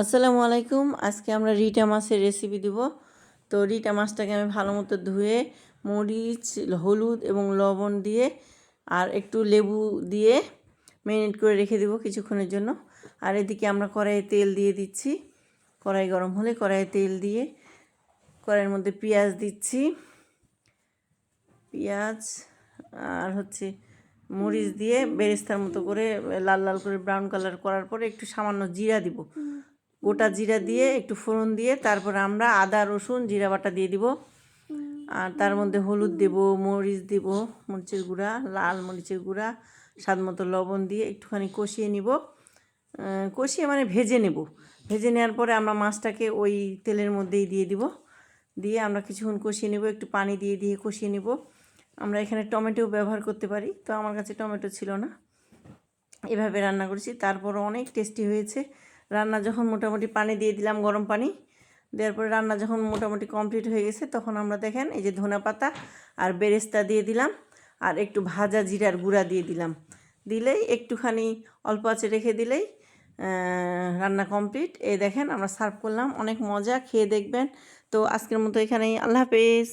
আসসালামু আলাইকুম। আজকে আমরা রিটা মাছের রেসিপি দিব। তো রিটা মাছটাকে আমি ভালো মতো ধুয়ে মরিচ, হলুদ এবং লবণ দিয়ে আর একটু লেবু দিয়ে ম্যারিনেট করে রেখে দেব কিছুক্ষণের জন্য। আর এদিকে আমরা কড়াইয়ে তেল দিয়ে দিচ্ছি। কড়াই গরম হলে কড়াইয়ে তেল দিয়ে কড়াইয়ের মধ্যে পেঁয়াজ দিচ্ছি। পেঁয়াজ আর মরিচ দিয়ে বেরেস্তার মতো করে লাল লাল করে ব্রাউন কালার করার পরে একটু সামান্য জিরা দিব। গোটা জিরা দিয়ে একটু ফোড়ন দিয়ে তারপরে আমরা আদা রসুন জিরা বাটা দিয়ে দিব। আর তার মধ্যে হলুদ দেব, মরিচ দেব, মরিচের গুঁড়া, লাল মরিচের গুঁড়া, স্বাদ মতো লবণ দিয়ে একটুখানি কষিয়ে নিব। কষিয়ে মানে ভেজে নেব। ভেজে নেওয়ার পরে আমরা মাছটাকে ওই তেলের মধ্যেই দিয়ে দিব। দিয়ে আমরা কিছুক্ষণ কষিয়ে নেব, একটু পানি দিয়ে দিয়ে কষিয়ে নেব। আমরা এখানে টমেটো ব্যবহার করতে পারি, তো আমার কাছে টমেটো ছিল না, এভাবে রান্না করেছি। তারপরও অনেক টেস্টি হয়েছে। রান্না যখন মোটামুটি পানি দিয়ে দিলাম, গরম পানি দেওয়ার পরে রান্না যখন মোটামুটি কমপ্লিট হয়ে গেছে, তখন আমরা দেখেন এই যে ধনেপাতা আর বেরেস্তা দিয়ে দিলাম আর একটু ভাজা জিরার গুঁড়া দিয়ে দিলাম। দিলেই একটুখানি অল্প আঁচে রেখে দিলেই রান্না কমপ্লিট। এই দেখেন আমরা সার্ভ করলাম, অনেক মজা, খেয়ে দেখবেন। তো আজকের মতো এখানেই, আল্লাহ হাফেজ।